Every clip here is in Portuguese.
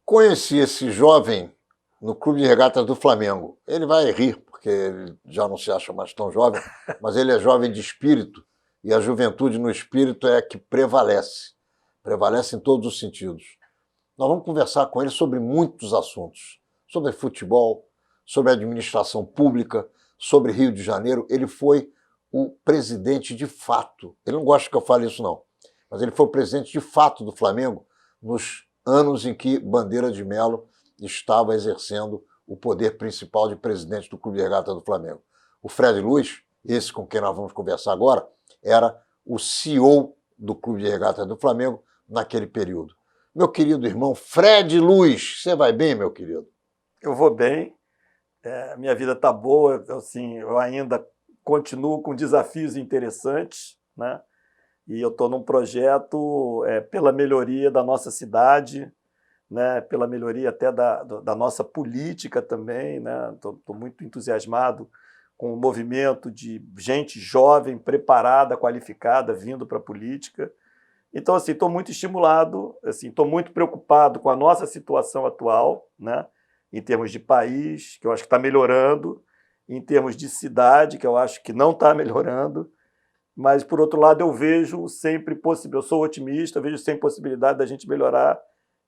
Conheci esse jovem no Clube de Regatas do Flamengo. Ele vai rir, porque ele já não se acha mais tão jovem, mas ele é jovem de espírito, e a juventude no espírito é a que prevalece. Prevalece em todos os sentidos. Nós vamos conversar com ele sobre muitos assuntos. Sobre futebol, sobre administração pública, sobre Rio de Janeiro. Ele foi o presidente de fato. Ele não gosta que eu fale isso, não. Mas ele foi o presidente de fato do Flamengo nos anos em que Bandeira de Melo estava exercendo o poder principal de presidente do Clube de Regatas do Flamengo. O Fred Luiz, esse com quem nós vamos conversar agora, era o CEO do Clube de Regatas do Flamengo naquele período. Meu querido irmão Fred Luiz, você vai bem, meu querido? Eu vou bem, minha vida está boa, assim, eu ainda continuo com desafios interessantes, né? E eu estou num projeto pela melhoria da nossa cidade, né? Pela melhoria até da nossa política também, né? Estou muito entusiasmado com o movimento de gente jovem, preparada, qualificada, vindo para a política. Então, assim, estou muito estimulado, assim, estou muito preocupado com a nossa situação atual, né? Em termos de país, que eu acho que está melhorando, em termos de cidade, que eu acho que não está melhorando, mas, por outro lado, eu vejo sempre possível, eu sou otimista, vejo sempre possibilidade da gente melhorar,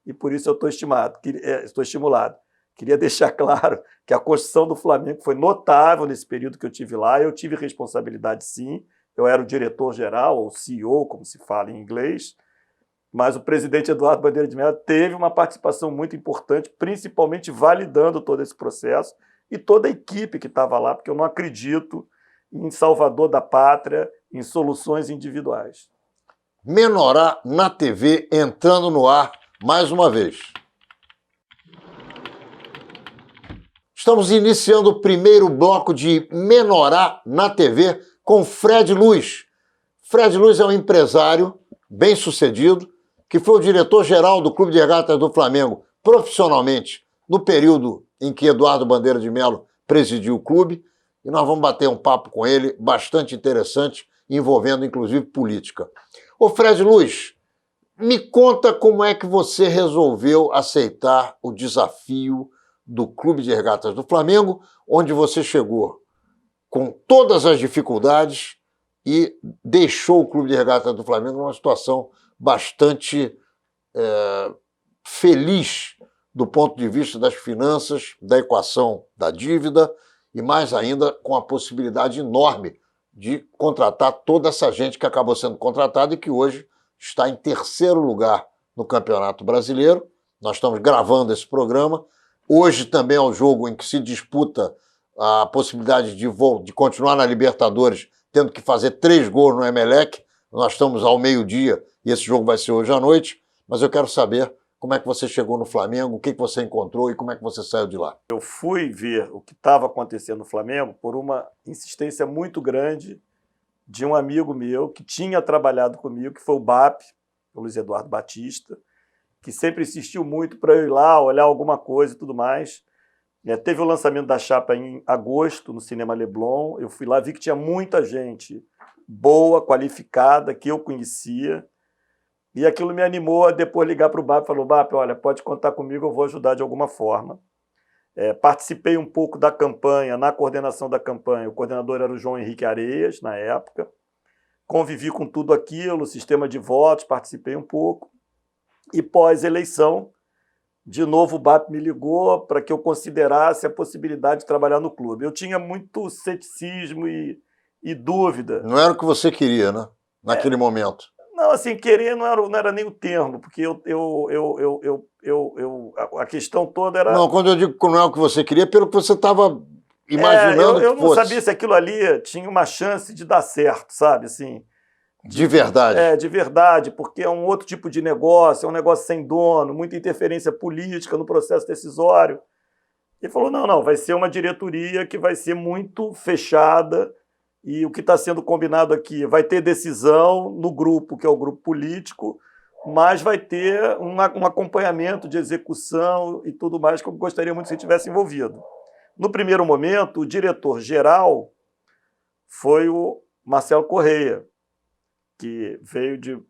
e por isso eu estou estimulado. Queria deixar claro que a construção do Flamengo foi notável nesse período que eu tive lá, eu tive responsabilidade, sim, eu era o diretor-geral, ou CEO, como se fala em inglês, mas o presidente Eduardo Bandeira de Melo teve uma participação muito importante, principalmente validando todo esse processo e toda a equipe que estava lá, porque eu não acredito em salvador da pátria, em soluções individuais. Menorá na TV entrando no ar mais uma vez. Estamos iniciando o primeiro bloco de Menorá na TV com Fred Luiz. Fred Luiz é um empresário bem-sucedido, que foi o diretor-geral do Clube de Regatas do Flamengo profissionalmente no período em que Eduardo Bandeira de Melo presidiu o clube, e nós vamos bater um papo com ele bastante interessante, envolvendo inclusive política. Ô Fred Luiz, me conta como é que você resolveu aceitar o desafio do Clube de Regatas do Flamengo, onde você chegou com todas as dificuldades e deixou o Clube de Regatas do Flamengo numa situação bastante feliz do ponto de vista das finanças, da equação da dívida e mais ainda com a possibilidade enorme de contratar toda essa gente que acabou sendo contratada e que hoje está em terceiro lugar no Campeonato Brasileiro. Nós estamos gravando esse programa. Hoje também é o jogo em que se disputa a possibilidade de continuar na Libertadores, tendo que fazer 3 gols no Emelec. Nós estamos ao meio-dia e esse jogo vai ser hoje à noite. Mas eu quero saber como é que você chegou no Flamengo, o que você encontrou e como é que você saiu de lá. Eu fui ver o que estava acontecendo no Flamengo por uma insistência muito grande de um amigo meu que tinha trabalhado comigo, que foi o BAP, o Luiz Eduardo Batista, que sempre insistiu muito para eu ir lá, olhar alguma coisa e tudo mais. Teve o lançamento da chapa em agosto, no Cinema Leblon. Eu fui lá, vi que tinha muita gente boa, qualificada, que eu conhecia. E aquilo me animou a depois ligar para o BAP e falou: BAP, olha, pode contar comigo, eu vou ajudar de alguma forma. Participei um pouco da campanha, na coordenação da campanha. O coordenador era o João Henrique Areias, na época. Convivi com tudo aquilo, sistema de votos, participei um pouco. E pós-eleição, de novo o BAP me ligou para que eu considerasse a possibilidade de trabalhar no clube. Eu tinha muito ceticismo e dúvida. Não era o que você queria, né? Naquele momento. Não, assim, querer não era nem o termo, porque a questão toda era... Não, quando eu digo que não é o que você queria, pelo que você estava imaginando eu que não fosse. sabia se aquilo ali tinha uma chance de dar certo, sabe, assim... De verdade. De verdade, porque é um outro tipo de negócio, é um negócio sem dono, muita interferência política no processo decisório. E falou, não, vai ser uma diretoria que vai ser muito fechada e o que está sendo combinado aqui vai ter decisão no grupo, que é o grupo político, mas vai ter um acompanhamento de execução e tudo mais que eu gostaria muito que você tivesse envolvido. No primeiro momento, o diretor-geral foi o Marcelo Correia, que veio de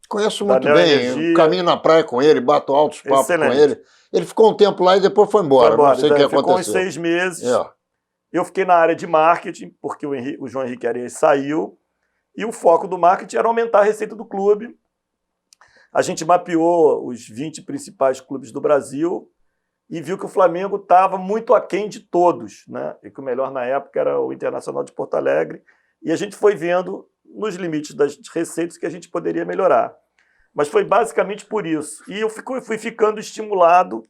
Conheço da muito Neo bem, Energia. caminho na praia com ele, bato altos papos com Excelente. ele. Ele ficou um tempo lá e depois foi embora. Não sei o que Ficou uns aconteceu. 6 meses. É. Eu fiquei na área de marketing, porque o João Henrique Arias saiu, e o foco do marketing era aumentar a receita do clube. A gente mapeou os 20 principais clubes do Brasil e viu que o Flamengo estava muito aquém de todos, né? E que o melhor na época era o Internacional de Porto Alegre. E a gente foi vendo, nos limites das receitas, que a gente poderia melhorar. Mas foi basicamente por isso. E eu fui ficando estimulado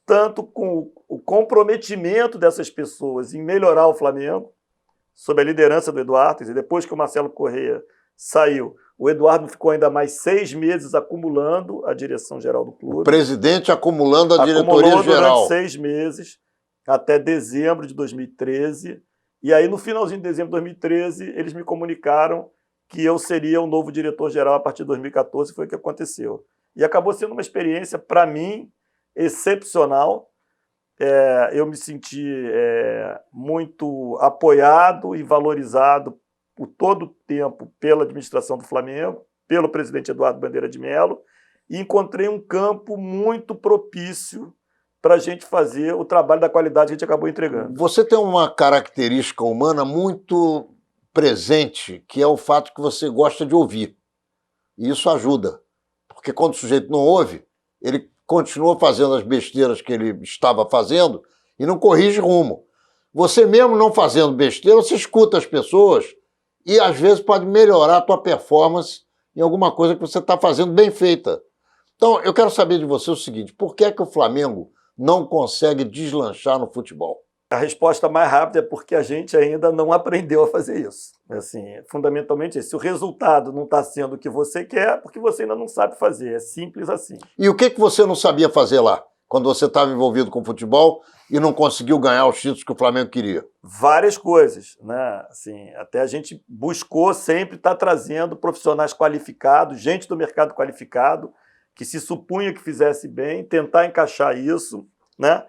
tanto com o comprometimento dessas pessoas em melhorar o Flamengo, sob a liderança do Eduardo, e depois que o Marcelo Corrêa saiu, o Eduardo ficou ainda mais 6 meses acumulando a direção geral do clube. O presidente acumulando a diretoria Acumulou geral. durante 6 meses, até dezembro de 2013. E aí, no finalzinho de dezembro de 2013, eles me comunicaram que eu seria o novo diretor-geral a partir de 2014, foi o que aconteceu. E acabou sendo uma experiência, para mim, excepcional. Eu me senti muito apoiado e valorizado por todo o tempo pela administração do Flamengo, pelo presidente Eduardo Bandeira de Mello, e encontrei um campo muito propício para a gente fazer o trabalho da qualidade que a gente acabou entregando. Você tem uma característica humana muito presente, que é o fato que você gosta de ouvir. E isso ajuda. Porque quando o sujeito não ouve, ele continua fazendo as besteiras que ele estava fazendo e não corrige rumo. Você mesmo não fazendo besteira, você escuta as pessoas e às vezes pode melhorar a tua performance em alguma coisa que você está fazendo bem feita. Então, eu quero saber de você o seguinte, por que é que o Flamengo não consegue deslanchar no futebol? A resposta mais rápida é porque a gente ainda não aprendeu a fazer isso. Assim, fundamentalmente, se o resultado não está sendo o que você quer, é porque você ainda não sabe fazer. É simples assim. E o que você não sabia fazer lá, quando você estava envolvido com futebol e não conseguiu ganhar os títulos que o Flamengo queria? Várias coisas, né? Assim, até a gente buscou sempre estar trazendo profissionais qualificados, gente do mercado qualificado, que se supunha que fizesse bem, tentar encaixar isso, né?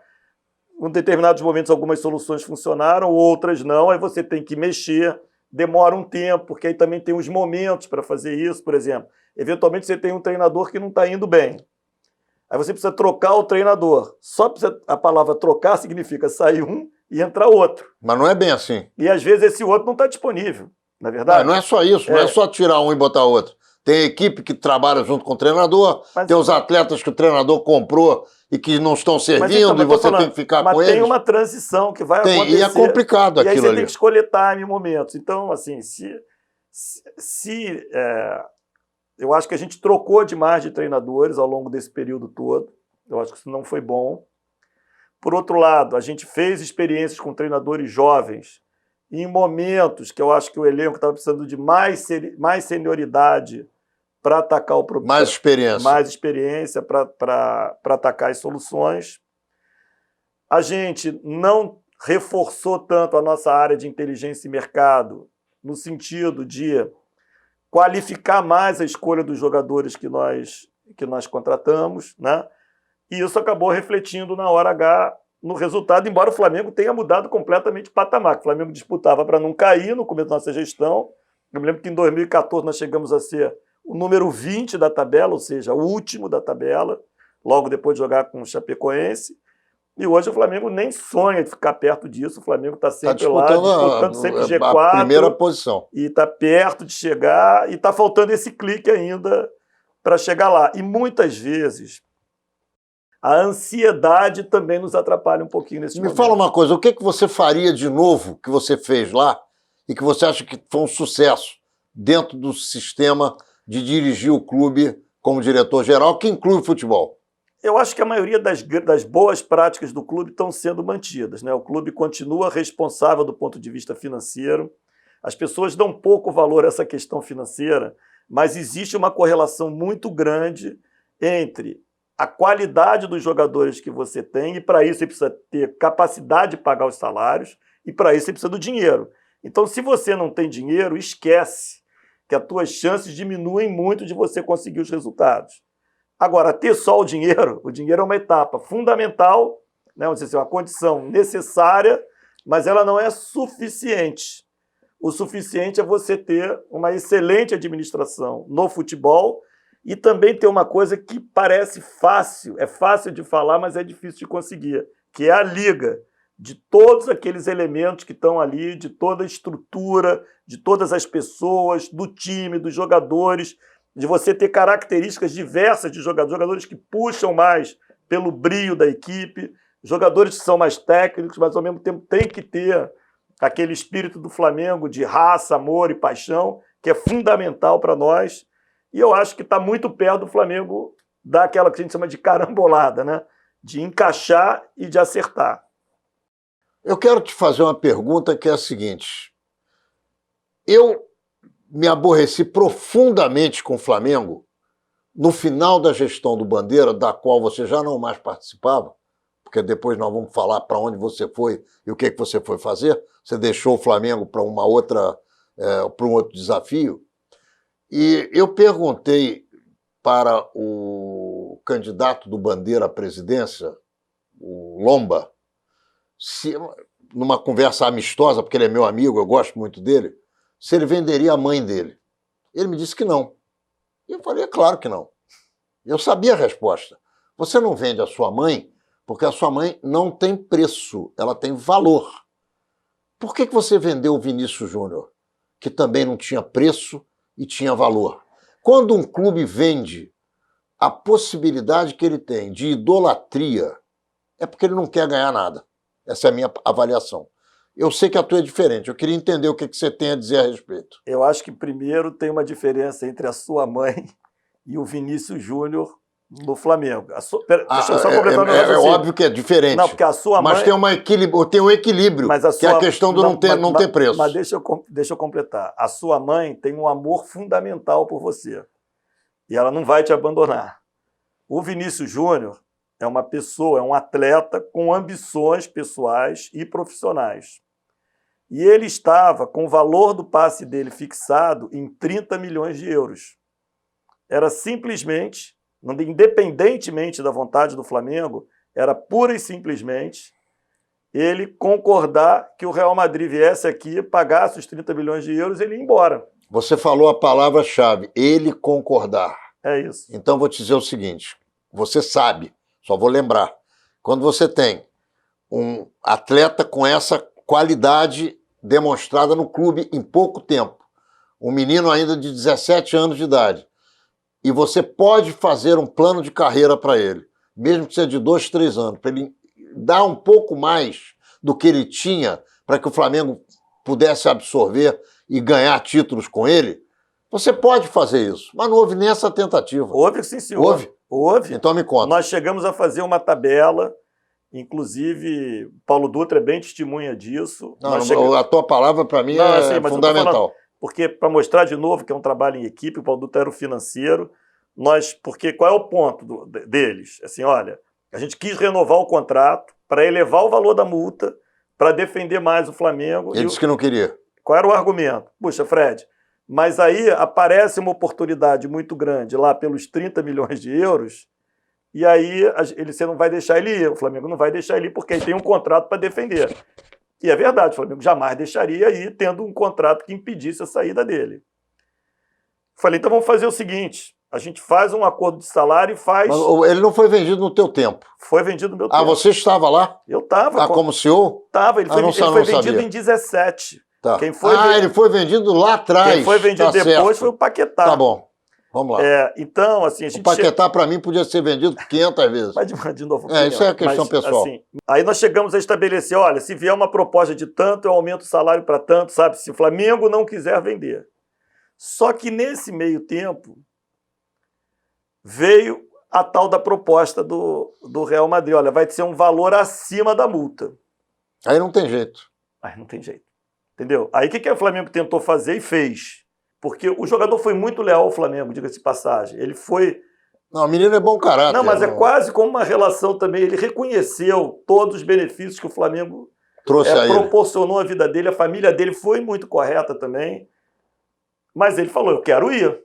Em determinados momentos algumas soluções funcionaram, outras não, aí você tem que mexer, demora um tempo, porque aí também tem os momentos para fazer isso, por exemplo. Eventualmente você tem um treinador que não está indo bem. Aí você precisa trocar o treinador. Só a palavra trocar significa sair um e entrar outro. Mas não é bem assim. E às vezes esse outro não está disponível, na verdade. Não é só isso, não é só tirar um e botar outro. Tem equipe que trabalha junto com o treinador, tem os atletas que o treinador comprou e que não estão servindo, e você tem que ficar com eles. Mas tem uma transição que vai acontecer. E é complicado aquilo ali. E aí você tem que escolher time e momentos. Então, assim, eu acho que a gente trocou demais de treinadores ao longo desse período todo. Eu acho que isso não foi bom. Por outro lado, a gente fez experiências com treinadores jovens em momentos que eu acho que o elenco estava precisando de mais senioridade para atacar o problema. Mais experiência. Mais experiência para atacar as soluções. A gente não reforçou tanto a nossa área de inteligência e mercado no sentido de qualificar mais a escolha dos jogadores que nós contratamos, né? E isso acabou refletindo na hora H no resultado, embora o Flamengo tenha mudado completamente de patamar. O Flamengo disputava para não cair no começo da nossa gestão. Eu me lembro que em 2014 nós chegamos a ser o número 20 da tabela, ou seja, o último da tabela, logo depois de jogar com o Chapecoense. E hoje o Flamengo nem sonha de ficar perto disso. O Flamengo está sempre lá, disputando sempre G4. A primeira posição. E está perto de chegar, e está faltando esse clique ainda para chegar lá. E muitas vezes a ansiedade também nos atrapalha um pouquinho nesse momento. Me fala uma coisa, o que você faria de novo que você fez lá e que você acha que foi um sucesso dentro do sistema de dirigir o clube como diretor-geral, que inclui o futebol? Eu acho que a maioria das boas práticas do clube estão sendo mantidas, né? O clube continua responsável do ponto de vista financeiro. As pessoas dão pouco valor a essa questão financeira, mas existe uma correlação muito grande entre a qualidade dos jogadores que você tem, e para isso você precisa ter capacidade de pagar os salários, e para isso você precisa do dinheiro. Então, se você não tem dinheiro, esquece que as tuas chances diminuem muito de você conseguir os resultados. Agora, ter só o dinheiro é uma etapa fundamental, né, vamos dizer assim, uma condição necessária, mas ela não é suficiente. O suficiente é você ter uma excelente administração no futebol E também tem uma coisa que parece fácil, é fácil de falar, mas é difícil de conseguir, que é a liga de todos aqueles elementos que estão ali, de toda a estrutura, de todas as pessoas, do time, dos jogadores, de você ter características diversas de jogadores que puxam mais pelo brio da equipe, jogadores que são mais técnicos, mas ao mesmo tempo tem que ter aquele espírito do Flamengo de raça, amor e paixão, que é fundamental para nós. E eu acho que está muito perto do Flamengo dar aquela que a gente chama de carambolada, né? De encaixar e de acertar. Eu quero te fazer uma pergunta que é a seguinte. Eu me aborreci profundamente com o Flamengo no final da gestão do Bandeira, da qual você já não mais participava, porque depois nós vamos falar para onde você foi e o que você foi fazer. Você deixou o Flamengo para um outro desafio. E eu perguntei para o candidato do Bandeira à presidência, o Lomba, se, numa conversa amistosa, porque ele é meu amigo, eu gosto muito dele, se ele venderia a mãe dele. Ele me disse que não. E eu falei, é claro que não. Eu sabia a resposta. Você não vende a sua mãe porque a sua mãe não tem preço, ela tem valor. Por que você vendeu o Vinícius Júnior, que também não tinha preço e tinha valor? Quando um clube vende a possibilidade que ele tem de idolatria, é porque ele não quer ganhar nada. Essa é a minha avaliação. Eu sei que a tua é diferente, eu queria entender o que você tem a dizer a respeito. Eu acho que primeiro tem uma diferença entre a sua mãe e o Vinícius Júnior no Flamengo. Deixa eu só completar o meu raciocínio. É óbvio que é diferente. Não, porque a sua mãe... Mas tem um equilíbrio, que é a questão do não ter preço. Mas deixa eu completar. A sua mãe tem um amor fundamental por você. E ela não vai te abandonar. O Vinícius Júnior é uma pessoa, é um atleta com ambições pessoais e profissionais. E ele estava com o valor do passe dele fixado em 30 milhões de euros. Era simplesmente, independentemente da vontade do Flamengo, era pura e simplesmente ele concordar que o Real Madrid viesse aqui, pagasse os 30 milhões de euros e ele ia embora. Você falou a palavra-chave, ele concordar. É isso. Então vou te dizer o seguinte, você sabe, só vou lembrar, quando você tem um atleta com essa qualidade demonstrada no clube em pouco tempo, um menino ainda de 17 anos de idade, e você pode fazer um plano de carreira para ele, mesmo que seja de 2, 3 anos, para ele dar um pouco mais do que ele tinha, para que o Flamengo pudesse absorver e ganhar títulos com ele, você pode fazer isso, mas não houve nem essa tentativa. Houve, sim, senhor. Houve. Então me conta. Nós chegamos a fazer uma tabela, inclusive Paulo Dutra é bem testemunha disso. Não, a tua palavra para mim é fundamental. Porque, para mostrar de novo que é um trabalho em equipe, o Paulo Dutra era o financeiro, porque qual é o ponto deles? Assim, olha, a gente quis renovar o contrato para elevar o valor da multa, para defender mais o Flamengo. Ele disse que não queria. Qual era o argumento? Puxa, Fred, mas aí aparece uma oportunidade muito grande lá pelos 30 milhões de euros, e aí você não vai deixar ele ir, o Flamengo não vai deixar ele ir porque ele tem um contrato para defender. E é verdade, o Flamengo jamais deixaria ir tendo um contrato que impedisse a saída dele. Falei, então vamos fazer o seguinte, a gente faz um acordo de salário e faz... Mas ele não foi vendido no teu tempo? Foi vendido no meu tempo. Você estava lá? Eu estava. Como CEO? Estava, ele foi vendido em 17. Tá. Ele foi vendido lá atrás. Quem foi vendido depois foi o Paquetá. Tá bom, vamos lá. Então, assim, a gente... O Paquetá, para mim, podia ser vendido 500 vezes. Mas de novo... Isso é questão pessoal. Assim, aí nós chegamos a estabelecer, olha, se vier uma proposta de tanto, eu aumento o salário para tanto, sabe? Se o Flamengo não quiser vender. Só que nesse meio tempo, veio a tal da proposta do Real Madrid. Olha, vai ser um valor acima da multa. Aí não tem jeito. Aí não tem jeito. Entendeu? Aí o que o Flamengo tentou fazer e fez? Porque o jogador foi muito leal ao Flamengo, diga-se de passagem. Ele foi... Não, o menino é bom caráter. Não, mas é quase como uma relação também. Ele reconheceu todos os benefícios que o Flamengo proporcionou à vida dele. A família dele foi muito correta também. Mas ele falou, eu quero ir.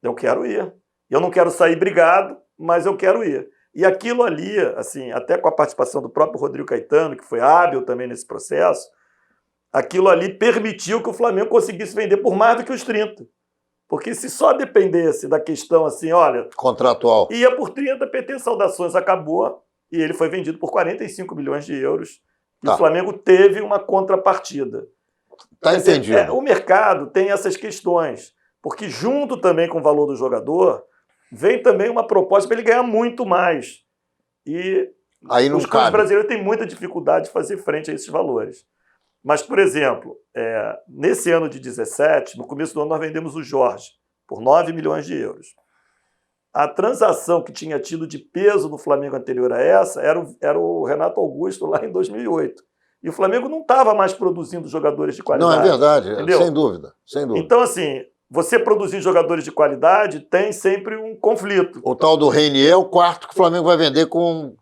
Eu quero ir. Eu não quero sair brigado, mas eu quero ir. E aquilo ali, assim, até com a participação do próprio Rodrigo Caetano, que foi hábil também nesse processo, aquilo ali permitiu que o Flamengo conseguisse vender por mais do que os 30. Porque se só dependesse da questão assim, olha, Contratual. ia por 30, PT Saudações acabou e ele foi vendido por 45 milhões de euros. E Tá. o Flamengo teve uma contrapartida. Tá Quer dizer, entendido. o mercado tem essas questões, porque junto também com o valor do jogador, vem também uma proposta para ele ganhar muito mais. E Aí não os clubes cabe. brasileiros têm muita dificuldade de fazer frente a esses valores. Mas, por exemplo, nesse ano de 17, no começo do ano, nós vendemos o Jorge por 9 milhões de euros. A transação que tinha tido de peso no Flamengo anterior a essa era o Renato Augusto lá em 2008. E o Flamengo não estava mais produzindo jogadores de qualidade. Não, é verdade, entendeu? sem dúvida, sem dúvida. Então, assim, você produzir jogadores de qualidade tem sempre um conflito. O tal do Reinier é o quarto que o Flamengo vai vender com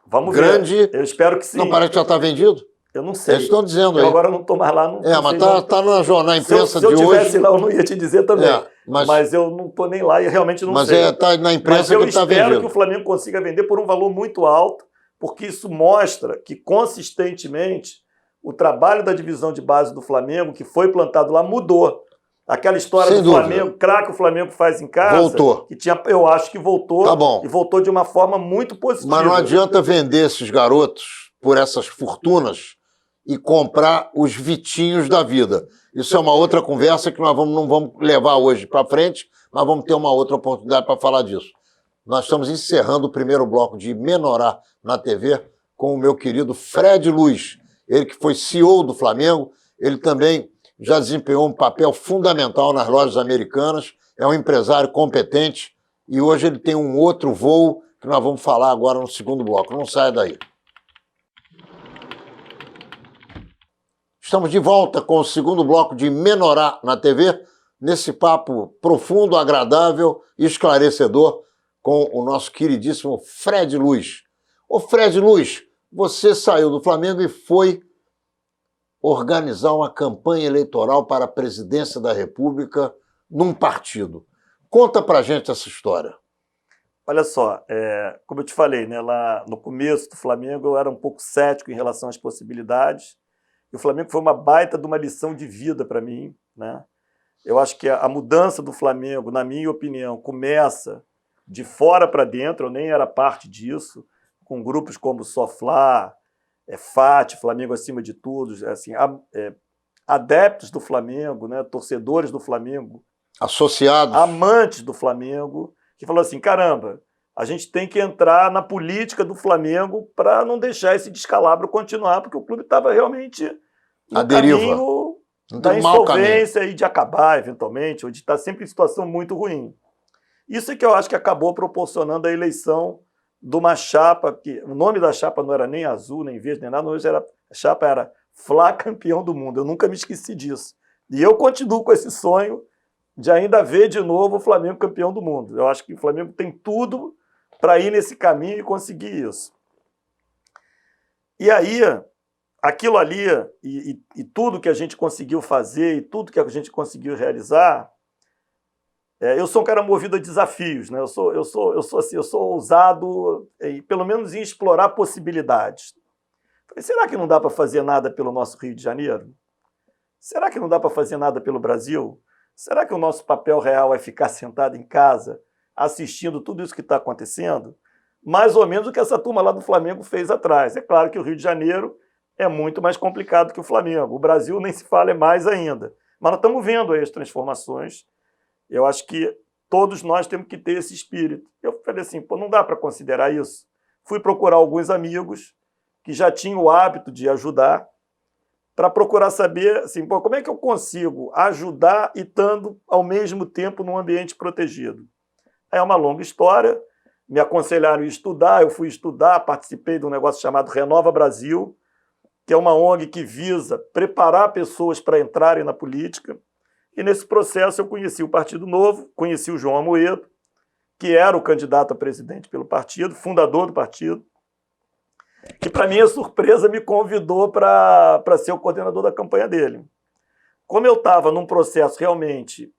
Vamos grande... ver. Eu espero que sim. Não, parece que já está vendido. Eu não sei. Eles estão dizendo eu aí. agora não estou mais lá. Não Mas sei está na jornal, na imprensa se eu de hoje. tivesse lá, eu não ia te dizer também. Mas eu não estou nem lá e realmente não mas sei. Mas está na imprensa que está vendido. Mas eu espero que o Flamengo consiga vender por um valor muito alto, porque isso mostra que, consistentemente, o trabalho da divisão de base do Flamengo, que foi plantado lá, mudou. Aquela história Sem do dúvida. Flamengo, craque o Flamengo faz em casa. Voltou. Que tinha, eu acho que voltou. Tá bom. E voltou de uma forma muito positiva. Mas não adianta vender esses garotos por essas fortunas e comprar os Vitinhos da vida. Isso é uma outra conversa que nós não vamos levar hoje para frente, mas vamos ter uma outra oportunidade para falar disso. Nós estamos encerrando o primeiro bloco de Menorá na TV com o meu querido Fred Luiz, ele que foi CEO do Flamengo, ele também já desempenhou um papel fundamental nas lojas americanas, é um empresário competente e hoje ele tem um outro voo que nós vamos falar agora no segundo bloco. Não saia daí. Estamos de volta com o segundo bloco de Menorá na TV, nesse papo profundo, agradável e esclarecedor com o nosso queridíssimo Fred Luiz. Ô Fred Luiz, você saiu do Flamengo e foi organizar uma campanha eleitoral para a presidência da República num partido. Conta pra gente essa história. Olha só, como eu te falei, né, lá no começo do Flamengo eu era um pouco cético em relação às possibilidades. E o Flamengo foi uma baita de uma lição de vida para mim, né? Eu acho que a mudança do Flamengo, na minha opinião, começa de fora para dentro. Eu nem era parte disso, com grupos como Soflá, FAT, Flamengo acima de tudo, assim, adeptos do Flamengo, né, torcedores do Flamengo, associados, amantes do Flamengo, que falou assim, caramba, a gente tem que entrar na política do Flamengo para não deixar esse descalabro continuar, porque o clube estava realmente no caminho da insolvência e de acabar, eventualmente, ou de estar sempre em situação muito ruim. Isso é que eu acho que acabou proporcionando a eleição de uma chapa, que o nome da chapa não era nem azul, nem verde, nem nada, hoje a chapa era Fla campeão do mundo. Eu nunca me esqueci disso. E eu continuo com esse sonho de ainda ver de novo o Flamengo campeão do mundo. Eu acho que o Flamengo tem tudo para ir nesse caminho e conseguir isso. E aí, aquilo ali e tudo que a gente conseguiu fazer e tudo que a gente conseguiu realizar, eu sou um cara movido a desafios, né? Eu sou ousado, pelo menos em explorar possibilidades. Falei, será que não dá para fazer nada pelo nosso Rio de Janeiro? Será que não dá para fazer nada pelo Brasil? Será que o nosso papel real é ficar sentado em casa, assistindo tudo isso que está acontecendo? Mais ou menos o que essa turma lá do Flamengo fez atrás. É claro que o Rio de Janeiro é muito mais complicado que o Flamengo. O Brasil nem se fala, é mais ainda. Mas nós estamos vendo aí as transformações. Eu acho que todos nós temos que ter esse espírito. Eu falei assim, pô, não dá para considerar isso. Fui procurar alguns amigos que já tinham o hábito de ajudar, para procurar saber assim, pô, como é que eu consigo ajudar e estando ao mesmo tempo num ambiente protegido. É uma longa história, me aconselharam a estudar, eu fui estudar, participei de um negócio chamado Renova Brasil, que é uma ONG que visa preparar pessoas para entrarem na política, e nesse processo eu conheci o Partido Novo, conheci o João Amoedo, que era o candidato a presidente pelo partido, fundador do partido, que, para minha surpresa, me convidou para ser o coordenador da campanha dele. Como eu estava num processo realmente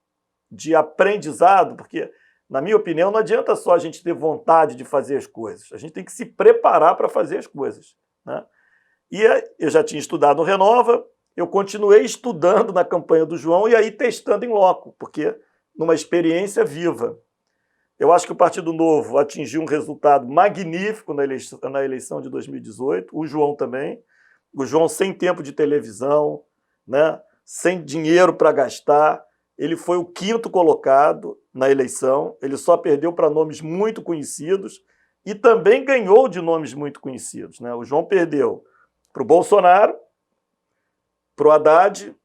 de aprendizado, porque, na minha opinião, não adianta só a gente ter vontade de fazer as coisas, a gente tem que se preparar para fazer as coisas, né? E eu já tinha estudado no Renova, eu continuei estudando na campanha do João e aí testando em loco, porque numa experiência viva. Eu acho que o Partido Novo atingiu um resultado magnífico na eleição de 2018, o João também. O João sem tempo de televisão, né? Sem dinheiro para gastar. Ele foi o 5º colocado na eleição, ele só perdeu para nomes muito conhecidos e também ganhou de nomes muito conhecidos, né? O João perdeu para o Bolsonaro, para o Haddad,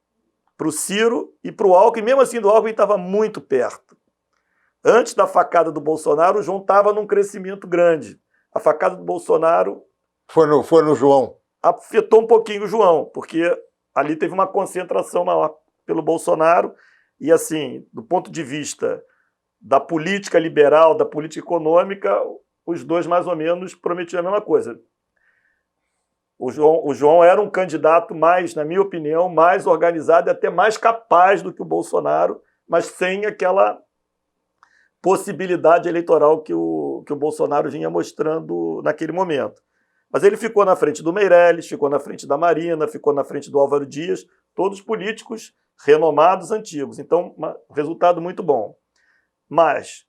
para o Ciro e para o Alckmin, mesmo assim do Alckmin estava muito perto. Antes da facada do Bolsonaro, o João estava num crescimento grande. A facada do Bolsonaro... Foi no João. Afetou um pouquinho o João, porque ali teve uma concentração maior pelo Bolsonaro e, assim, do ponto de vista da política liberal, da política econômica, os dois mais ou menos prometiam a mesma coisa. O João era um candidato mais, na minha opinião, mais organizado e até mais capaz do que o Bolsonaro, mas sem aquela possibilidade eleitoral que o Bolsonaro vinha mostrando naquele momento. Mas ele ficou na frente do Meirelles, ficou na frente da Marina, ficou na frente do Álvaro Dias, todos políticos renomados, antigos. Então, um resultado muito bom. Mas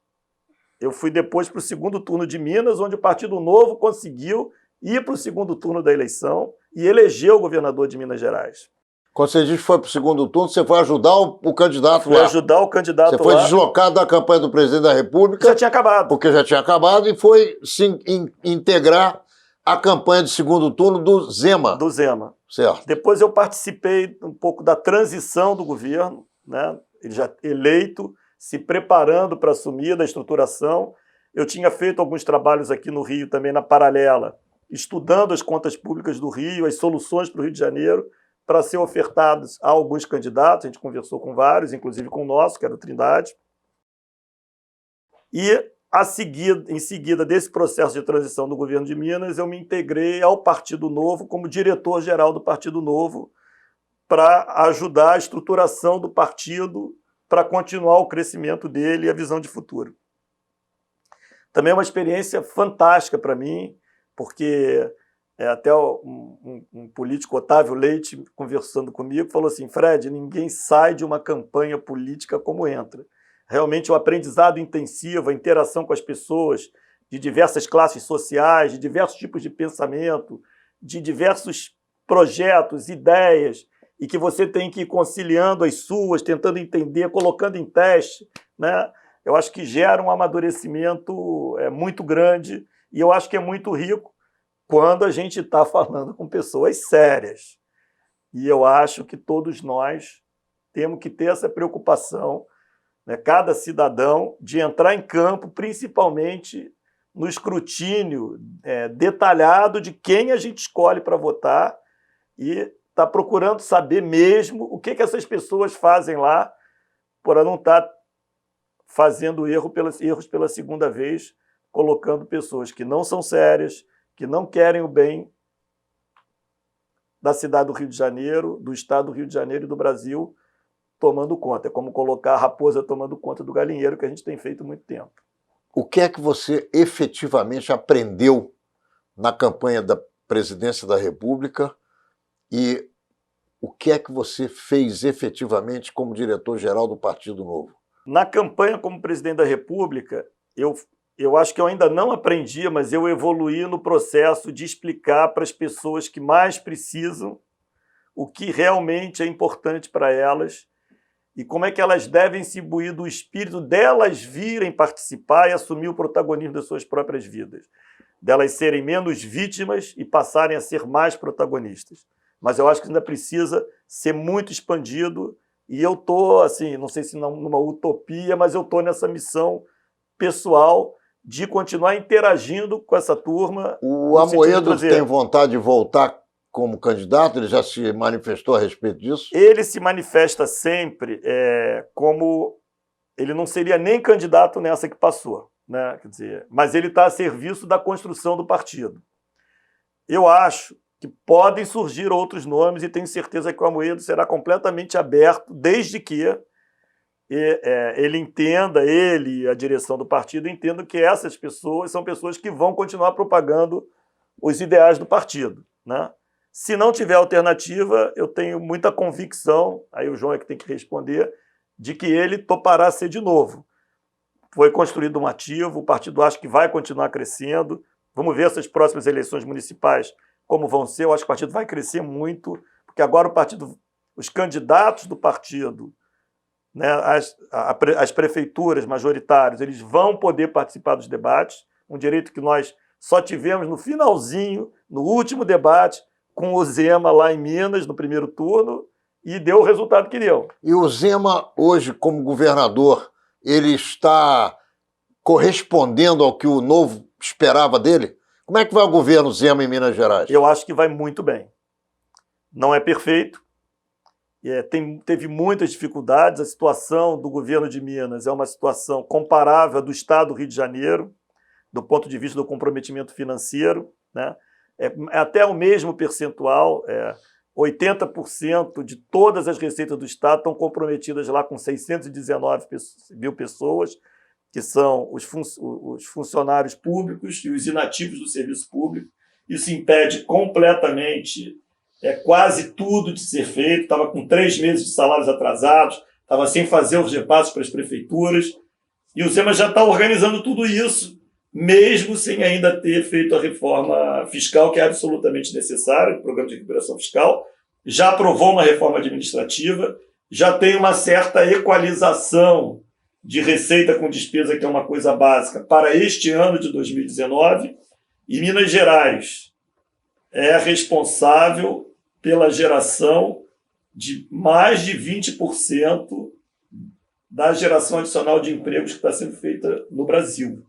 eu fui depois para o segundo turno de Minas, onde o Partido Novo conseguiu ir para o segundo turno da eleição e elegeu o governador de Minas Gerais. Quando você diz que foi para o segundo turno, você foi ajudar o candidato lá. Foi ajudar o candidato lá. Você foi deslocado da campanha do presidente da República. Já tinha acabado. Porque já tinha acabado e foi se integrar a campanha de segundo turno do Zema. Do Zema. Certo. Depois eu participei um pouco da transição do governo, né? Ele já eleito, se preparando para assumir da estruturação. Eu tinha feito alguns trabalhos aqui no Rio também na paralela, estudando as contas públicas do Rio, as soluções para o Rio de Janeiro, para ser ofertados a alguns candidatos. A gente conversou com vários, inclusive com o nosso, que era o Trindade. E em seguida desse processo de transição do governo de Minas, eu me integrei ao Partido Novo como diretor-geral do Partido Novo para ajudar a estruturação do partido para continuar o crescimento dele e a visão de futuro. Também é uma experiência fantástica para mim, porque até um político, Otávio Leite, conversando comigo, falou assim: Fred, ninguém sai de uma campanha política como entra. Realmente o aprendizado intensivo, a interação com as pessoas de diversas classes sociais, de diversos tipos de pensamento, de diversos projetos, ideias, e que você tem que ir conciliando as suas, tentando entender, colocando em teste, né? Eu acho que gera um amadurecimento muito grande e eu acho que é muito rico quando a gente está falando com pessoas sérias. E eu acho que todos nós temos que ter essa preocupação, né, cada cidadão, de entrar em campo, principalmente no escrutínio detalhado de quem a gente escolhe para votar e está procurando saber mesmo o que essas pessoas fazem lá para não estar fazendo erros pela segunda vez, colocando pessoas que não são sérias, que não querem o bem da cidade do Rio de Janeiro, do estado do Rio de Janeiro e do Brasil, tomando conta. É como colocar a raposa tomando conta do galinheiro, que a gente tem feito há muito tempo. O que é que você efetivamente aprendeu na campanha da presidência da República e o que é que você fez efetivamente como diretor-geral do Partido Novo? Na campanha como presidente da República, eu acho que eu ainda não aprendi, mas eu evoluí no processo de explicar para as pessoas que mais precisam o que realmente é importante para elas e como é que elas devem se imbuir do espírito delas virem participar e assumir o protagonismo das suas próprias vidas, delas serem menos vítimas e passarem a ser mais protagonistas. Mas eu acho que ainda precisa ser muito expandido e eu estou, assim, não sei se numa utopia, mas eu estou nessa missão pessoal de continuar interagindo com essa turma. O Amoedo tem vontade de voltar como candidato? Ele já se manifestou a respeito disso? Ele se manifesta sempre como... Ele não seria nem candidato nessa que passou, né? Quer dizer, mas ele está a serviço da construção do partido. Eu acho que podem surgir outros nomes e tenho certeza que o Amoedo será completamente aberto, desde que ele entenda, ele e a direção do partido entendam que essas pessoas são pessoas que vão continuar propagando os ideais do partido, né? Se não tiver alternativa, eu tenho muita convicção, aí o João é que tem que responder, de que ele topará ser de novo. Foi construído um ativo, o partido acha que vai continuar crescendo. Vamos ver essas próximas eleições municipais como vão ser. Eu acho que o partido vai crescer muito, porque agora o partido, os candidatos do partido, né, as prefeituras majoritárias, eles vão poder participar dos debates, um direito que nós só tivemos no finalzinho, no último debate, com o Zema lá em Minas, no primeiro turno, e deu o resultado que deu. E o Zema, hoje, como governador, ele está correspondendo ao que o Novo esperava dele? Como é que vai o governo Zema em Minas Gerais? Eu acho que vai muito bem. Não é perfeito, teve muitas dificuldades. A situação do governo de Minas é uma situação comparável à do estado do Rio de Janeiro, do ponto de vista do comprometimento financeiro, né? É até o mesmo percentual, 80% de todas as receitas do estado estão comprometidas lá com 619 mil pessoas, que são os funcionários públicos e os inativos do serviço público. Isso impede completamente quase tudo de ser feito. Estava com 3 meses de salários atrasados, estava sem fazer os repassos para as prefeituras, e o Zema já está organizando tudo isso, mesmo sem ainda ter feito a reforma fiscal, que é absolutamente necessária, o programa de recuperação fiscal. Já aprovou uma reforma administrativa, já tem uma certa equalização de receita com despesa, que é uma coisa básica, para este ano de 2019, e Minas Gerais é responsável pela geração de mais de 20% da geração adicional de empregos que está sendo feita no Brasil.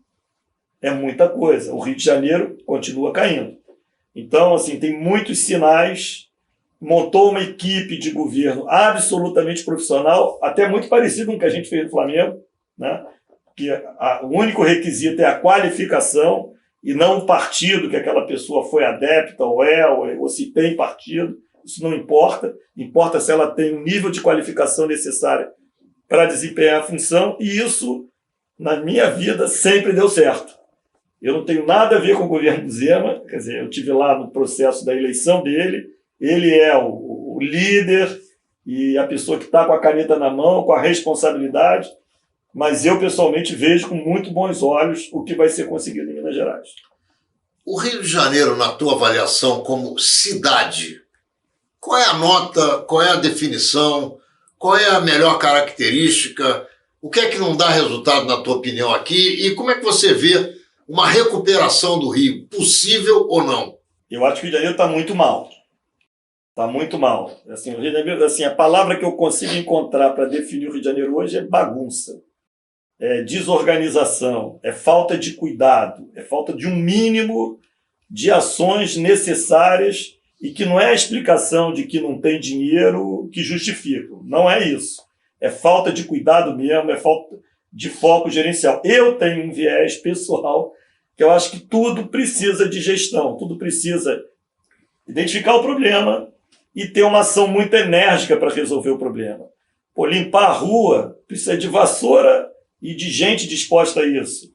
É muita coisa. O Rio de Janeiro continua caindo. Então, assim, tem muitos sinais. Montou uma equipe de governo absolutamente profissional, até muito parecido com o que a gente fez no Flamengo, né? Que o único requisito é a qualificação e não o partido que aquela pessoa foi adepta ou se tem partido. Isso não importa. Importa se ela tem um nível de qualificação necessária para desempenhar a função, e isso, na minha vida, sempre deu certo. Eu não tenho nada a ver com o governo do Zema, quer dizer, eu estive lá no processo da eleição dele. Ele é o líder e a pessoa que está com a caneta na mão, com a responsabilidade, mas eu, pessoalmente, vejo com muito bons olhos o que vai ser conseguido em Minas Gerais. O Rio de Janeiro, na tua avaliação como cidade, qual é a nota, qual é a definição, qual é a melhor característica, o que é que não dá resultado, na tua opinião, aqui, e como é que você vê uma recuperação do Rio, possível ou não? Eu acho que o Rio de Janeiro está muito mal. Está muito mal. Assim, o Rio de Janeiro, assim, a palavra que eu consigo encontrar para definir o Rio de Janeiro hoje é bagunça, é desorganização, é falta de cuidado, é falta de um mínimo de ações necessárias, e que não é a explicação de que não tem dinheiro que justifica. Não é isso. É falta de cuidado mesmo, é falta de foco gerencial. Eu tenho um viés pessoal que eu acho que tudo precisa de gestão, tudo precisa identificar o problema e ter uma ação muito enérgica para resolver o problema. Pô, limpar a rua precisa de vassoura e de gente disposta a isso.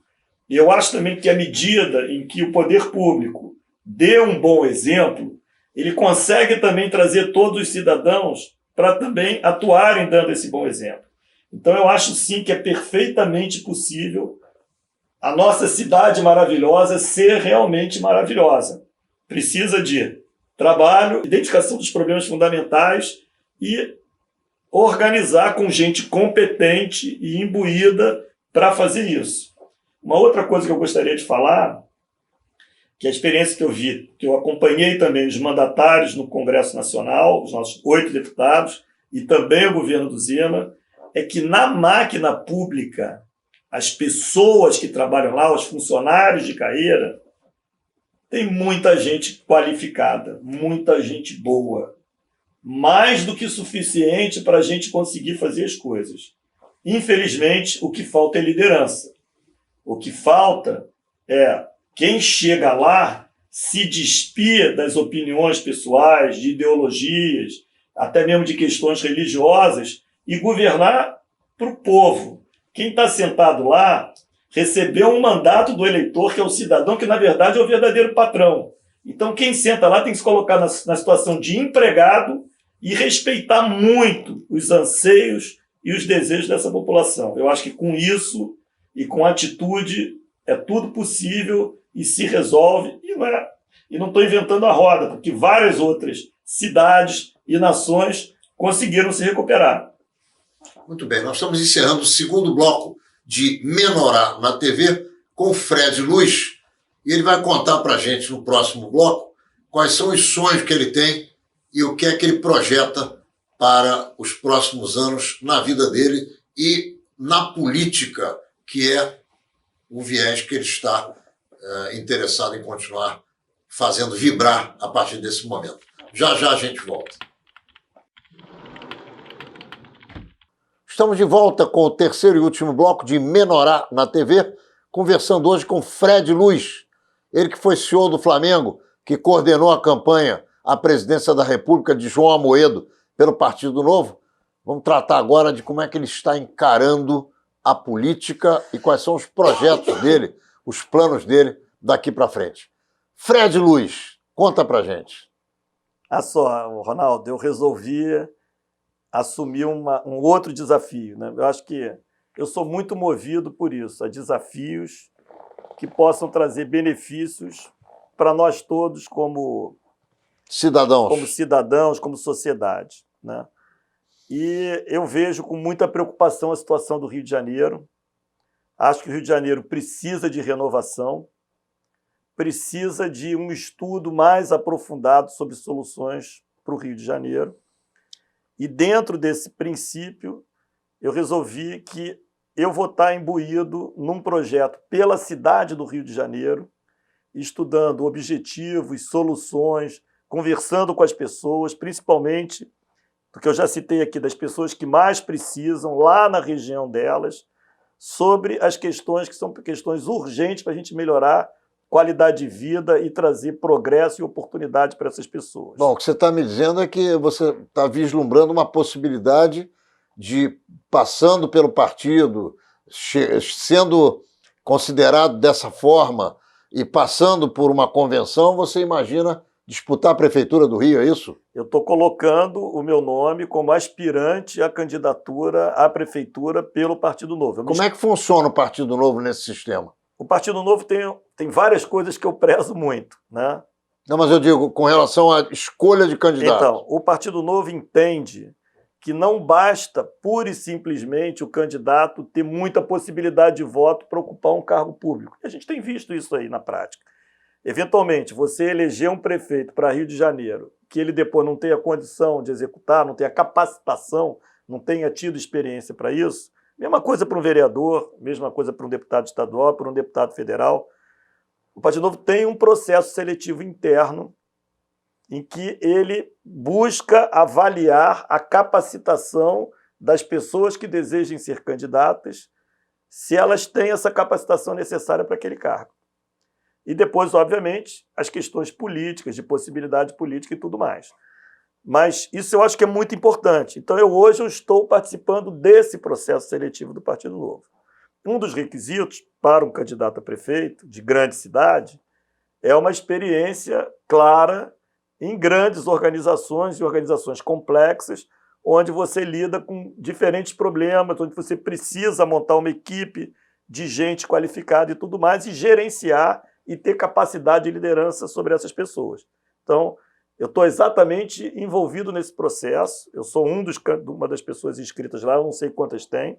E eu acho também que à medida em que o poder público dê um bom exemplo, ele consegue também trazer todos os cidadãos para também atuarem dando esse bom exemplo. Então eu acho sim que é perfeitamente possível a nossa cidade maravilhosa ser realmente maravilhosa. Precisa de trabalho, identificação dos problemas fundamentais e organizar com gente competente e imbuída para fazer isso. Uma outra coisa que eu gostaria de falar, que é a experiência que eu vi, que eu acompanhei também os mandatários no Congresso Nacional, os nossos 8 deputados, e também o governo do Zema, é que na máquina pública, as pessoas que trabalham lá, os funcionários de carreira, tem muita gente qualificada, muita gente boa, mais do que suficiente para a gente conseguir fazer as coisas. Infelizmente, o que falta é liderança. O que falta é quem chega lá se despir das opiniões pessoais, de ideologias, até mesmo de questões religiosas, e governar para o povo. Quem está sentado lá recebeu um mandato do eleitor, que é o cidadão, que na verdade é o verdadeiro patrão. Então quem senta lá tem que se colocar na situação de empregado e respeitar muito os anseios e os desejos dessa população. Eu acho que com isso e com atitude é tudo possível e se resolve. E não estou inventando a roda, porque várias outras cidades e nações conseguiram se recuperar. Muito bem, nós estamos encerrando o segundo bloco de Menorá na TV com o Fred Luz, e ele vai contar para a gente no próximo bloco quais são os sonhos que ele tem e o que é que ele projeta para os próximos anos na vida dele e na política, que é o viés que ele está interessado em continuar fazendo vibrar a partir desse momento. Já já a gente volta. Estamos de volta com o terceiro e último bloco de Menorá na TV, conversando hoje com Fred Luz, ele que foi CEO do Flamengo, que coordenou a campanha à presidência da República de João Amoedo pelo Partido Novo. Vamos tratar agora de como é que ele está encarando a política e quais são os projetos dele, os planos dele daqui para frente. Fred Luz, conta pra gente. Ronaldo, eu resolvi assumir um outro desafio, né? Eu acho que eu sou muito movido por isso, a desafios que possam trazer benefícios para nós todos como cidadãos, como sociedade, né? E eu vejo com muita preocupação a situação do Rio de Janeiro. Acho que o Rio de Janeiro precisa de renovação, precisa de um estudo mais aprofundado sobre soluções para o Rio de Janeiro. E dentro desse princípio, eu resolvi que eu vou estar imbuído num projeto pela cidade do Rio de Janeiro, estudando objetivos, soluções, conversando com as pessoas, principalmente, porque eu já citei aqui, das pessoas que mais precisam, lá na região delas, sobre as questões que são questões urgentes para a gente melhorar qualidade de vida e trazer progresso e oportunidade para essas pessoas. Bom, o que você está me dizendo é que você está vislumbrando uma possibilidade de, passando pelo partido, sendo considerado dessa forma e passando por uma convenção, você imagina disputar a Prefeitura do Rio, é isso? Eu estou colocando o meu nome como aspirante à candidatura à Prefeitura pelo Partido Novo. Como é que funciona o Partido Novo nesse sistema? O Partido Novo tem várias coisas que eu prezo muito, né? Não, mas eu digo com relação à escolha de candidato. Então, o Partido Novo entende que não basta pura e simplesmente o candidato ter muita possibilidade de voto para ocupar um cargo público. A gente tem visto isso aí na prática. Eventualmente, você eleger um prefeito para Rio de Janeiro, que ele depois não tenha condição de executar, não tenha capacitação, não tenha tido experiência para isso, mesma coisa para um vereador, mesma coisa para um deputado estadual, para um deputado federal. O Partido Novo tem um processo seletivo interno em que ele busca avaliar a capacitação das pessoas que desejem ser candidatas, se elas têm essa capacitação necessária para aquele cargo. E depois, obviamente, as questões políticas, de possibilidade política e tudo mais. Mas isso eu acho que é muito importante. Então, hoje eu estou participando desse processo seletivo do Partido Novo. Um dos requisitos para um candidato a prefeito de grande cidade é uma experiência clara em grandes organizações e organizações complexas, onde você lida com diferentes problemas, onde você precisa montar uma equipe de gente qualificada e tudo mais, e gerenciar e ter capacidade de liderança sobre essas pessoas. Então, eu estou exatamente envolvido nesse processo, eu sou uma das pessoas inscritas lá, eu não sei quantas tem,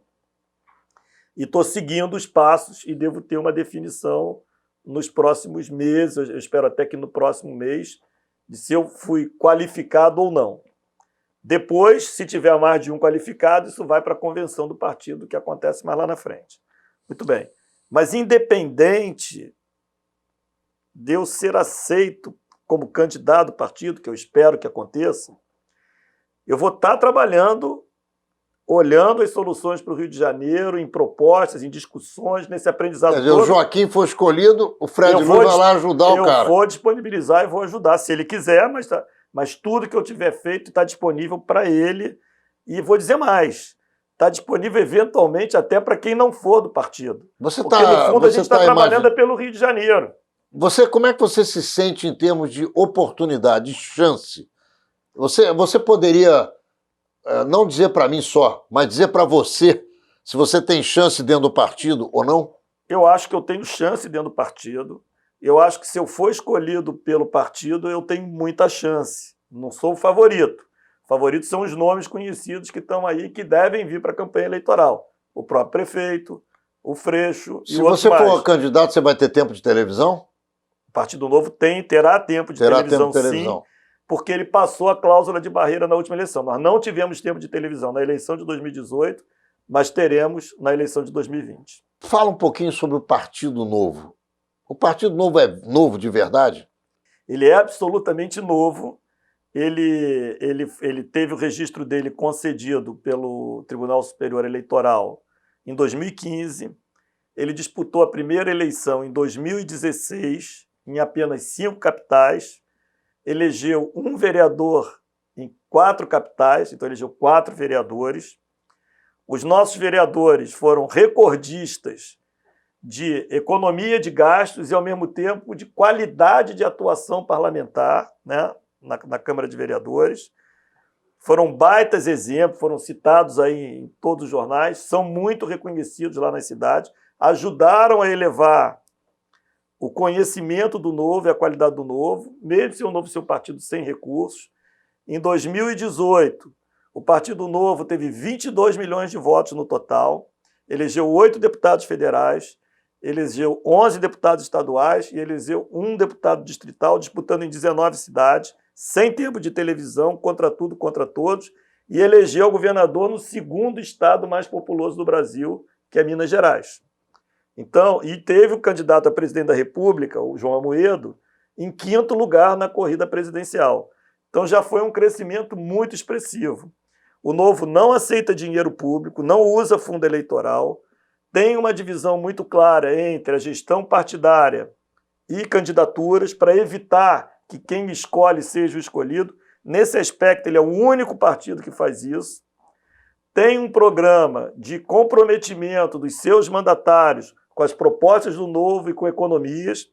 e estou seguindo os passos e devo ter uma definição nos próximos meses, eu espero até que no próximo mês, de se eu fui qualificado ou não. Depois, se tiver mais de um qualificado, isso vai para a convenção do partido, que acontece mais lá na frente. Muito bem. Mas independente de eu ser aceito como candidato do partido, que eu espero que aconteça, eu vou estar trabalhando, olhando as soluções para o Rio de Janeiro, em propostas, em discussões, nesse aprendizado todo. O Joaquim foi escolhido, o Fred Luz vai lá ajudar o cara. Eu vou disponibilizar e vou ajudar, se ele quiser, mas tudo que eu tiver feito está disponível para ele. E vou dizer mais, está disponível eventualmente até para quem não for do partido. Porque, no fundo, a gente está trabalhando pelo Rio de Janeiro. Como é que você se sente em termos de oportunidade, de chance? Você poderia não dizer para mim só, mas dizer para você se você tem chance dentro do partido ou não? Eu acho que eu tenho chance dentro do partido. Eu acho que se eu for escolhido pelo partido, eu tenho muita chance. Não sou o favorito. Favoritos são os nomes conhecidos que estão aí, que devem vir para a campanha eleitoral. O próprio prefeito, o Freixo e Se outros você mais. for candidato, você vai ter tempo de televisão? O Partido Novo terá tempo de televisão, sim, porque ele passou a cláusula de barreira na última eleição. Nós não tivemos tempo de televisão na eleição de 2018, mas teremos na eleição de 2020. Fala um pouquinho sobre o Partido Novo. O Partido Novo é novo de verdade? Ele é absolutamente novo. Ele teve o registro dele concedido pelo Tribunal Superior Eleitoral em 2015. Ele disputou a primeira eleição em 2016, em apenas 5 capitais. Elegeu um vereador em 4 capitais, então elegeu 4 vereadores. Os nossos vereadores foram recordistas de economia de gastos e, ao mesmo tempo, de qualidade de atuação parlamentar, né, na Câmara de Vereadores. Foram baitas exemplos, foram citados aí em todos os jornais, são muito reconhecidos lá nas cidades, ajudaram a elevar o conhecimento do Novo e a qualidade do Novo, mesmo se o Novo ser um partido sem recursos. Em 2018, o Partido Novo teve 22 milhões de votos no total, elegeu 8 deputados federais, elegeu 11 deputados estaduais e elegeu 1 deputado distrital, disputando em 19 cidades, sem tempo de televisão, contra tudo, contra todos, e elegeu o governador no 2º estado mais populoso do Brasil, que é Minas Gerais. Então, e teve o candidato a presidente da República, o João Amoedo, em 5º lugar na corrida presidencial. Então já foi um crescimento muito expressivo. O Novo não aceita dinheiro público, não usa fundo eleitoral, tem uma divisão muito clara entre a gestão partidária e candidaturas para evitar que quem escolhe seja o escolhido. Nesse aspecto, ele é o único partido que faz isso. Tem um programa de comprometimento dos seus mandatários com as propostas do Novo e com economias.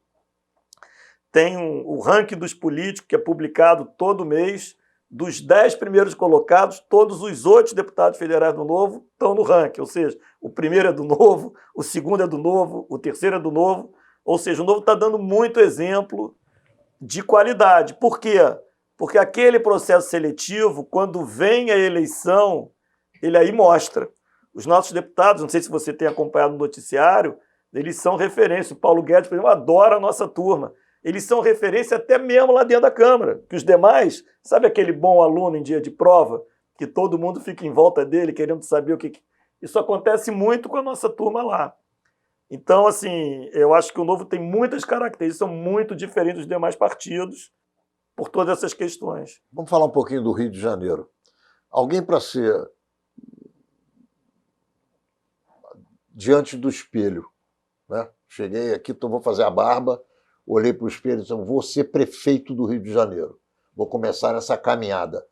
Tem o ranking dos políticos, que é publicado todo mês. Dos 10 primeiros colocados, todos os 8 deputados federais do Novo estão no ranking. Ou seja, o primeiro é do Novo, o segundo é do Novo, o terceiro é do Novo. Ou seja, o Novo está dando muito exemplo de qualidade. Por quê? Porque aquele processo seletivo, quando vem a eleição, ele aí mostra. Os nossos deputados, não sei se você tem acompanhado no noticiário, eles são referência. O Paulo Guedes, por exemplo, adora a nossa turma. Eles são referência até mesmo lá dentro da Câmara. Que os demais, sabe aquele bom aluno em dia de prova, que todo mundo fica em volta dele querendo saber o que... Isso acontece muito com a nossa turma lá. Então, assim, eu acho que o Novo tem muitas características, são muito diferentes dos demais partidos por todas essas questões. Vamos falar um pouquinho do Rio de Janeiro. Alguém para ser diante do espelho, né? Cheguei aqui, então vou fazer a barba, olhei para o espelho e disse, vou ser prefeito do Rio de Janeiro. Vou começar essa caminhada.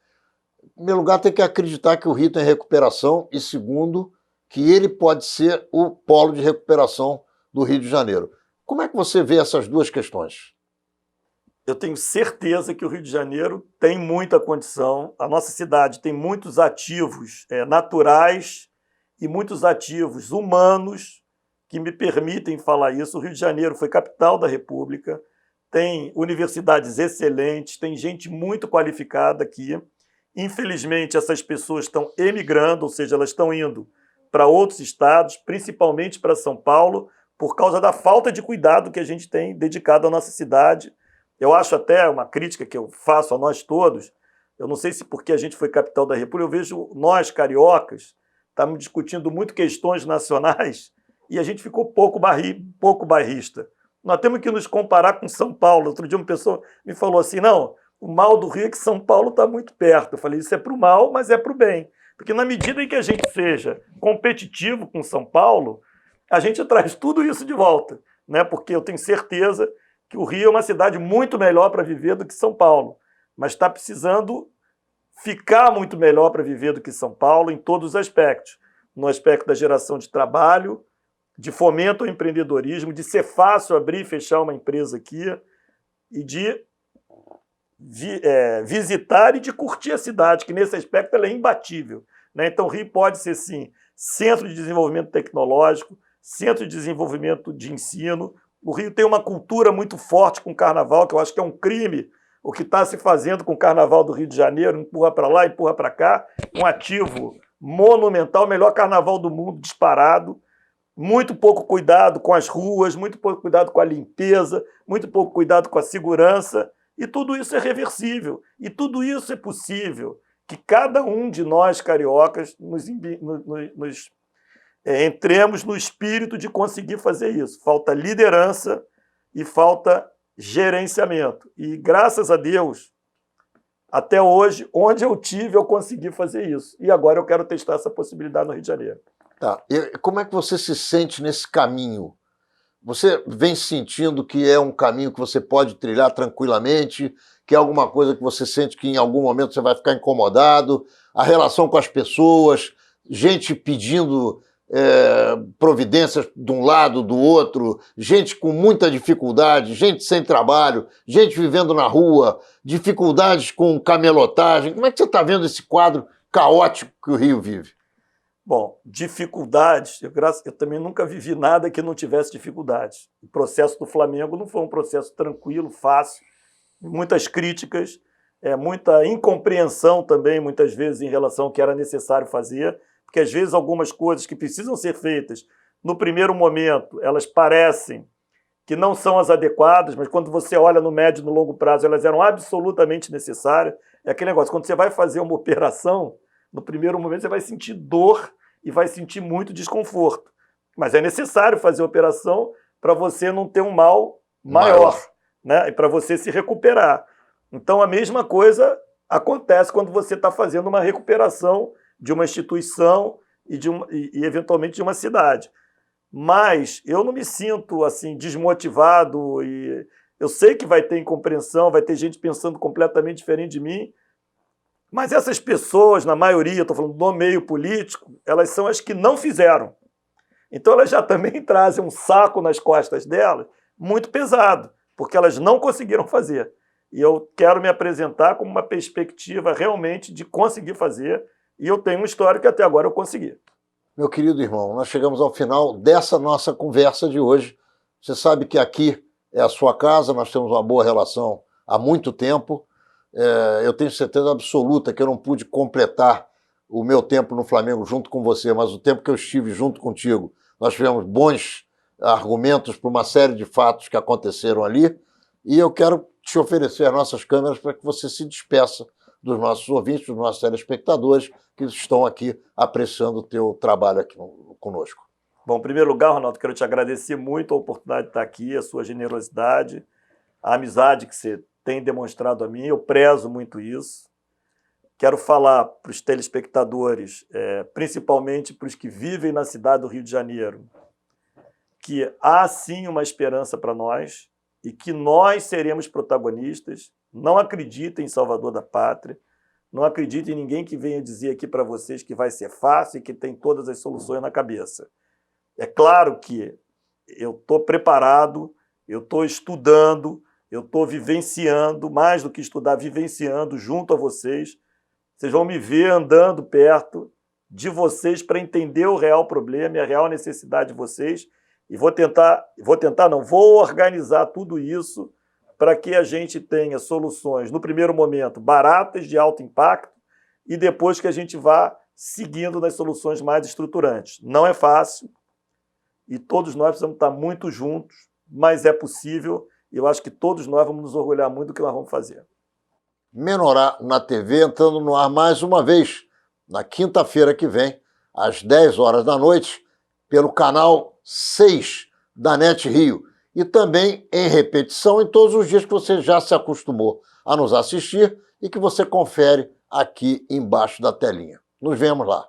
Em primeiro lugar, tem que acreditar que o Rio tem recuperação e, segundo, que ele pode ser o polo de recuperação do Rio de Janeiro. Como é que você vê essas duas questões? Eu tenho certeza que o Rio de Janeiro tem muita condição. A nossa cidade tem muitos ativos naturais e muitos ativos humanos que me permitem falar isso. O Rio de Janeiro foi capital da República, tem universidades excelentes, tem gente muito qualificada aqui. Infelizmente, essas pessoas estão emigrando, ou seja, elas estão indo para outros estados, principalmente para São Paulo, por causa da falta de cuidado que a gente tem dedicado à nossa cidade. Eu acho até uma crítica que eu faço a nós todos, eu não sei se porque a gente foi capital da República, eu vejo nós, cariocas, estamos discutindo muito questões nacionais e a gente ficou pouco bairrista. Nós temos que nos comparar com São Paulo. Outro dia uma pessoa me falou assim, não, o mal do Rio é que São Paulo está muito perto. Eu falei, isso é para o mal, mas é para o bem. Porque na medida em que a gente seja competitivo com São Paulo, a gente traz tudo isso de volta, né? Porque eu tenho certeza que o Rio é uma cidade muito melhor para viver do que São Paulo, mas está precisando ficar muito melhor para viver do que São Paulo em todos os aspectos. No aspecto da geração de trabalho, de fomento ao empreendedorismo, de ser fácil abrir e fechar uma empresa aqui e de visitar e de curtir a cidade, que nesse aspecto ela é imbatível, né? Então o Rio pode ser, sim, centro de desenvolvimento tecnológico, centro de desenvolvimento de ensino. O Rio tem uma cultura muito forte com o carnaval, que eu acho que é um crime o que está se fazendo com o carnaval do Rio de Janeiro, empurra para lá, empurra para cá, um ativo monumental, melhor carnaval do mundo, disparado. Muito pouco cuidado com as ruas, muito pouco cuidado com a limpeza, muito pouco cuidado com a segurança, e tudo isso é reversível, e tudo isso é possível que cada um de nós cariocas entremos no espírito de conseguir fazer isso. Falta liderança e falta gerenciamento. E graças a Deus, até hoje, onde eu tive, eu consegui fazer isso. E agora eu quero testar essa possibilidade no Rio de Janeiro. Tá. E como é que você se sente nesse caminho? Você vem sentindo que é um caminho que você pode trilhar tranquilamente, que é alguma coisa que você sente que em algum momento você vai ficar incomodado, a relação com as pessoas, gente pedindo providências de um lado, do outro, gente com muita dificuldade, gente sem trabalho, gente vivendo na rua, dificuldades com camelotagem. Como é que você está vendo esse quadro caótico que o Rio vive? Bom, dificuldades, eu também nunca vivi nada que não tivesse dificuldades. O processo do Flamengo não foi um processo tranquilo, fácil, muitas críticas, muita incompreensão também, muitas vezes, em relação ao que era necessário fazer, porque às vezes algumas coisas que precisam ser feitas no primeiro momento, elas parecem que não são as adequadas, mas quando você olha no médio e no longo prazo, elas eram absolutamente necessárias. É aquele negócio, quando você vai fazer uma operação, no primeiro momento você vai sentir dor e vai sentir muito desconforto. Mas é necessário fazer a operação para você não ter um mal maior. Né? E para você se recuperar. Então a mesma coisa acontece quando você está fazendo uma recuperação de uma instituição e eventualmente de uma cidade. Mas eu não me sinto assim desmotivado, e eu sei que vai ter incompreensão, vai ter gente pensando completamente diferente de mim, mas essas pessoas, na maioria, estou falando do meio político, elas são as que não fizeram. Então elas já também trazem um saco nas costas delas muito pesado, porque elas não conseguiram fazer. E eu quero me apresentar como uma perspectiva realmente de conseguir fazer, e eu tenho um histórico que até agora eu consegui. Meu querido irmão, nós chegamos ao final dessa nossa conversa de hoje. Você sabe que aqui é a sua casa, nós temos uma boa relação há muito tempo. Eu tenho certeza absoluta que eu não pude completar o meu tempo no Flamengo junto com você, mas o tempo que eu estive junto contigo, nós tivemos bons argumentos para uma série de fatos que aconteceram ali, e eu quero te oferecer as nossas câmeras para que você se despeça dos nossos ouvintes, dos nossos telespectadores que estão aqui apreciando o teu trabalho aqui conosco. Bom, em primeiro lugar, Ronaldo, quero te agradecer muito a oportunidade de estar aqui, a sua generosidade, a amizade que você tem demonstrado a mim, eu prezo muito isso. Quero falar para os telespectadores, principalmente para os que vivem na cidade do Rio de Janeiro, que há sim uma esperança para nós e que nós seremos protagonistas. Não acreditem em Salvador da Pátria, não acreditem em ninguém que venha dizer aqui para vocês que vai ser fácil e que tem todas as soluções na cabeça. É claro que eu estou preparado, eu estou estudando, eu estou vivenciando, mais do que estudar, vivenciando junto a vocês. Vocês vão me ver andando perto de vocês para entender o real problema e a real necessidade de vocês. E vou organizar tudo isso para que a gente tenha soluções, no primeiro momento, baratas, de alto impacto, e depois que a gente vá seguindo nas soluções mais estruturantes. Não é fácil, e todos nós precisamos estar muito juntos, mas é possível, e eu acho que todos nós vamos nos orgulhar muito do que nós vamos fazer. Menorá na TV, entrando no ar mais uma vez, na quinta-feira que vem, às 10 horas da noite, pelo canal 6 da NET Rio. E também em repetição em todos os dias que você já se acostumou a nos assistir e que você confere aqui embaixo da telinha. Nos vemos lá.